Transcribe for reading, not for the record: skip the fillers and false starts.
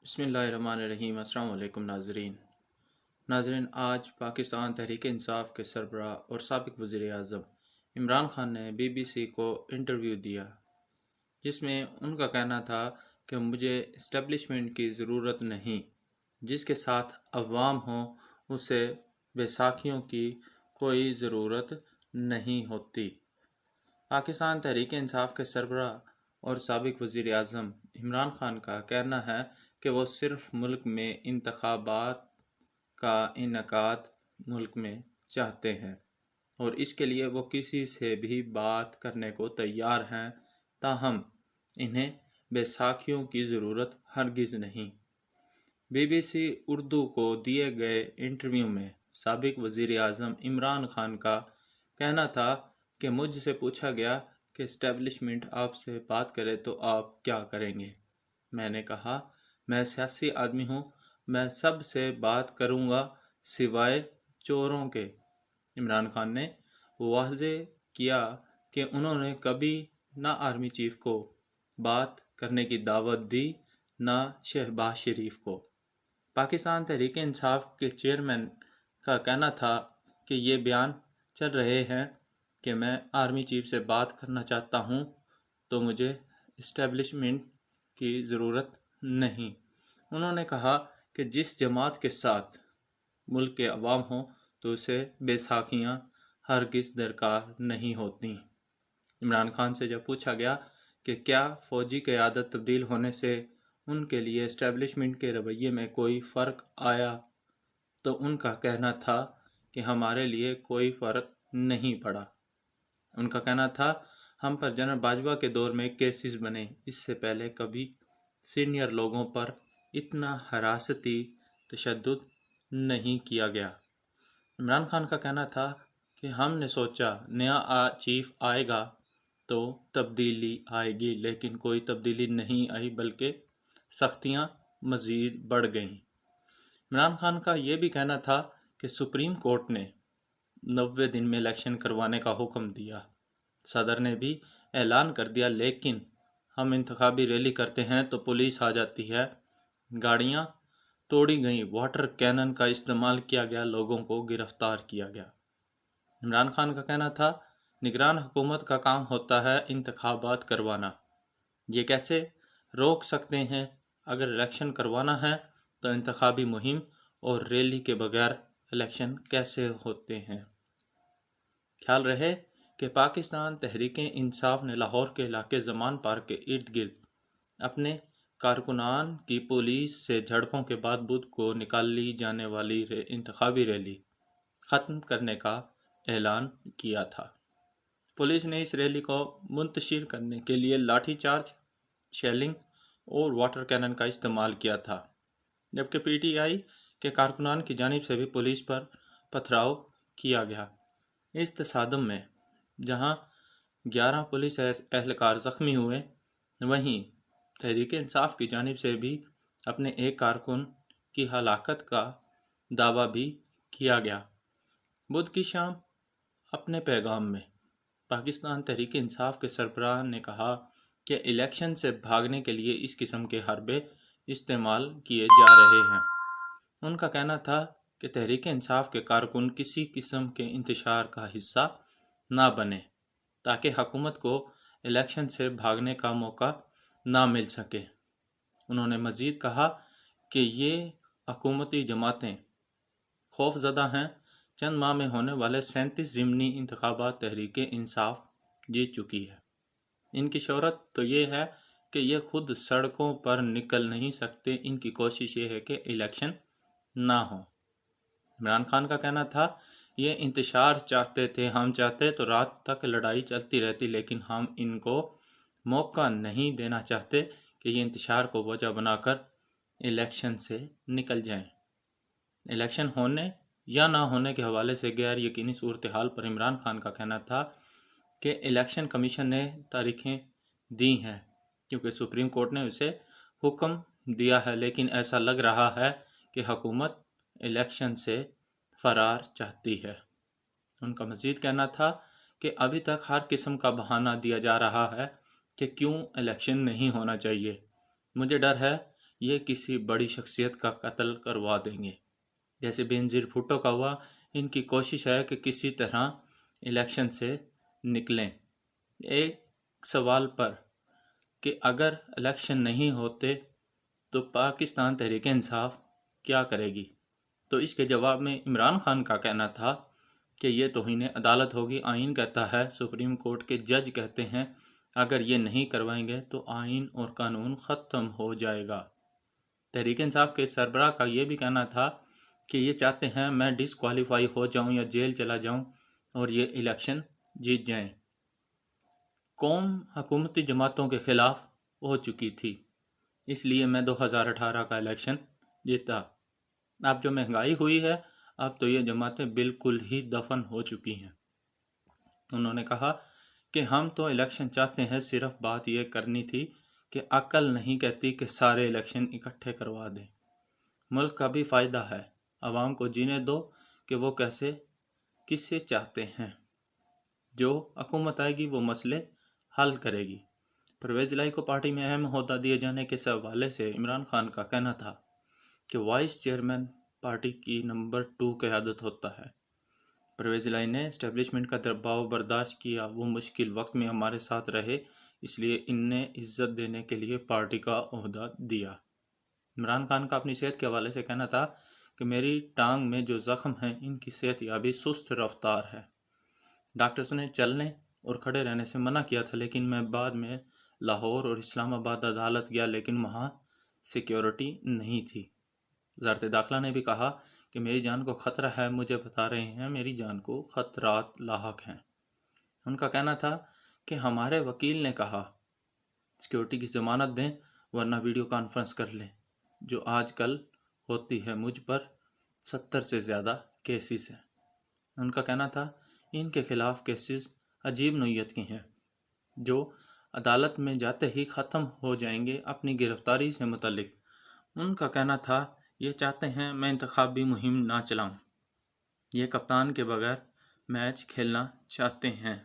بسم اللہ الرحمن الرحیم۔ السلام علیکم ناظرین، آج پاکستان تحریک انصاف کے سربراہ اور سابق وزیر اعظم عمران خان نے BBC کو انٹرویو دیا، جس میں ان کا کہنا تھا کہ مجھے اسٹیبلشمنٹ کی ضرورت نہیں، جس کے ساتھ عوام ہوں اسے بیساکھیوں کی کوئی ضرورت نہیں ہوتی۔ پاکستان تحریک انصاف کے سربراہ اور سابق وزیر اعظم عمران خان کا کہنا ہے کہ وہ صرف ملک میں انتخابات کا انعقاد ملک میں چاہتے ہیں اور اس کے لیے وہ کسی سے بھی بات کرنے کو تیار ہیں، تاہم انہیں بیساکھیوں کی ضرورت ہرگز نہیں۔ BBC اردو کو دیے گئے انٹرویو میں سابق وزیر اعظم عمران خان کا کہنا تھا کہ مجھ سے پوچھا گیا کہ اسٹیبلشمنٹ آپ سے بات کرے تو آپ کیا کریں گے۔ میں نے کہا، میں سیاسی آدمی ہوں، میں سب سے بات کروں گا سوائے چوروں کے۔ عمران خان نے واضح کیا کہ انہوں نے کبھی نہ آرمی چیف کو بات کرنے کی دعوت دی، نہ شہباز شریف کو۔ پاکستان تحریک انصاف کے چیئرمین کا کہنا تھا کہ یہ بیان چل رہے ہیں کہ میں آرمی چیف سے بات کرنا چاہتا ہوں تو مجھے اسٹیبلشمنٹ کی ضرورت نہیں۔ انہوں نے کہا کہ جس جماعت کے ساتھ ملک کے عوام ہوں تو اسے بیساکھیاں ہرگز درکار نہیں ہوتی۔ عمران خان سے جب پوچھا گیا کہ کیا فوجی قیادت تبدیل ہونے سے ان کے لیے اسٹیبلشمنٹ کے رویے میں کوئی فرق آیا تو ان کا کہنا تھا کہ ہمارے لیے کوئی فرق نہیں پڑا۔ ان کا کہنا تھا، ہم پر جنرل باجوہ کے دور میں کیسز بنے، اس سے پہلے کبھی سینئر لوگوں پر اتنا حراستی تشدد نہیں کیا گیا۔ عمران خان کا کہنا تھا کہ ہم نے سوچا نیا چیف آئے گا تو تبدیلی آئے گی، لیکن کوئی تبدیلی نہیں آئی بلکہ سختیاں مزید بڑھ گئیں۔ عمران خان کا یہ بھی کہنا تھا کہ سپریم کورٹ نے 90 دن میں الیکشن کروانے کا حکم دیا، صدر نے بھی اعلان کر دیا، لیکن ہم انتخابی ریلی کرتے ہیں تو پولیس آ جاتی ہے، گاڑیاں توڑی گئیں، واٹر کینن کا استعمال کیا گیا، لوگوں کو گرفتار کیا گیا۔ عمران خان کا کہنا تھا، نگران حکومت کا کام ہوتا ہے انتخابات کروانا، یہ کیسے روک سکتے ہیں؟ اگر الیکشن کروانا ہے تو انتخابی مہم اور ریلی کے بغیر الیکشن کیسے ہوتے ہیں؟ خیال رہے کہ پاکستان تحریک انصاف نے لاہور کے علاقے زمان پارک کے ارد گرد اپنے کارکنان کی پولیس سے جھڑپوں کے بعد بدھ کو نکالی جانے والی انتخابی ریلی ختم کرنے کا اعلان کیا تھا۔ پولیس نے اس ریلی کو منتشر کرنے کے لیے لاٹھی چارج، شیلنگ اور واٹر کینن کا استعمال کیا تھا، جبکہ PTI کے کارکنان کی جانب سے بھی پولیس پر پتھراؤ کیا گیا۔ اس تصادم میں جہاں 11 پولیس اہلکار زخمی ہوئے، وہیں تحریک انصاف کی جانب سے بھی اپنے ایک کارکن کی ہلاکت کا دعویٰ بھی کیا گیا۔ بدھ کی شام اپنے پیغام میں پاکستان تحریک انصاف کے سربراہ نے کہا کہ الیکشن سے بھاگنے کے لیے اس قسم کے حربے استعمال کیے جا رہے ہیں۔ ان کا کہنا تھا کہ تحریک انصاف کے کارکن کسی قسم کے انتشار کا حصہ نہ بنے تاکہ حکومت کو الیکشن سے بھاگنے کا موقع نہ مل سکے۔ انہوں نے مزید کہا کہ یہ حکومتی جماعتیں خوف زدہ ہیں، چند ماہ میں ہونے والے 37 ضمنی انتخابات تحریک انصاف جیت چکی ہے۔ ان کی شہرت تو یہ ہے کہ یہ خود سڑکوں پر نکل نہیں سکتے، ان کی کوشش یہ ہے کہ الیکشن نہ ہو۔ عمران خان کا کہنا تھا، یہ انتشار چاہتے تھے، ہم چاہتے تو رات تک لڑائی چلتی رہتی، لیکن ہم ان کو موقع نہیں دینا چاہتے کہ یہ انتشار کو وجہ بنا کر الیکشن سے نکل جائیں۔ الیکشن ہونے یا نہ ہونے کے حوالے سے غیر یقینی صورتحال پر عمران خان کا کہنا تھا کہ الیکشن کمیشن نے تاریخیں دی ہیں کیونکہ سپریم کورٹ نے اسے حکم دیا ہے، لیکن ایسا لگ رہا ہے کہ حکومت الیکشن سے فرار چاہتی ہے۔ ان کا مزید کہنا تھا کہ ابھی تک ہر قسم کا بہانہ دیا جا رہا ہے کہ کیوں الیکشن نہیں ہونا چاہیے۔ مجھے ڈر ہے یہ کسی بڑی شخصیت کا قتل کروا دیں گے، جیسے بینظیر بھٹو کا ہوا۔ ان کی کوشش ہے کہ کسی طرح الیکشن سے نکلیں۔ ایک سوال پر کہ اگر الیکشن نہیں ہوتے تو پاکستان تحریک انصاف کیا کرے گی، تو اس کے جواب میں عمران خان کا کہنا تھا کہ یہ توہین عدالت ہوگی۔ آئین کہتا ہے، سپریم کورٹ کے جج کہتے ہیں، اگر یہ نہیں کروائیں گے تو آئین اور قانون ختم ہو جائے گا۔ تحریک انصاف کے سربراہ کا یہ بھی کہنا تھا کہ یہ چاہتے ہیں میں ڈسکوالیفائی ہو جاؤں یا جیل چلا جاؤں اور یہ الیکشن جیت جائیں۔ قوم حکومتی جماعتوں کے خلاف ہو چکی تھی، اس لیے میں 2018 کا الیکشن جیتا۔ اب جو مہنگائی ہوئی ہے، اب تو یہ جماعتیں بالکل ہی دفن ہو چکی ہیں۔ انہوں نے کہا کہ ہم تو الیکشن چاہتے ہیں، صرف بات یہ کرنی تھی کہ عقل نہیں کہتی کہ سارے الیکشن اکٹھے کروا دیں۔ ملک کا بھی فائدہ ہے، عوام کو جینے دو کہ وہ کسے چاہتے ہیں۔ جو حکومت آئے گی وہ مسئلے حل کرے گی۔ پرویز الہی کو پارٹی میں اہم عہدہ دیے جانے کے حوالے سے عمران خان کا کہنا تھا کہ وائس چیئرمین پارٹی کی نمبر 2 قیادت ہوتا ہے۔ پرویز الہی نے اسٹیبلشمنٹ کا دباؤ برداشت کیا، وہ مشکل وقت میں ہمارے ساتھ رہے، اس لیے ان نے عزت دینے کے لیے پارٹی کا عہدہ دیا۔ عمران خان کا اپنی صحت کے حوالے سے کہنا تھا کہ میری ٹانگ میں جو زخم ہیں ان کی صحت یابی سست رفتار ہے۔ ڈاکٹرز نے چلنے اور کھڑے رہنے سے منع کیا تھا، لیکن میں بعد میں لاہور اور اسلام آباد عدالت گیا، لیکن وہاں سیکیورٹی نہیں تھی۔ وزارت داخلہ نے بھی کہا کہ میری جان کو خطرہ ہے، مجھے بتا رہے ہیں میری جان کو خطرات لاحق ہیں۔ ان کا کہنا تھا کہ ہمارے وکیل نے کہا سیکیورٹی کی ضمانت دیں ورنہ ویڈیو کانفرنس کر لیں، جو آج کل ہوتی ہے۔ مجھ پر 70 سے زیادہ کیسز ہیں۔ ان کا کہنا تھا ان کے خلاف کیسز عجیب نوعیت کے ہیں جو عدالت میں جاتے ہی ختم ہو جائیں گے۔ اپنی گرفتاری سے متعلق ان کا کہنا تھا یہ چاہتے ہیں میں انتخابی مہم نہ چلاؤں، یہ کپتان کے بغیر میچ کھیلنا چاہتے ہیں۔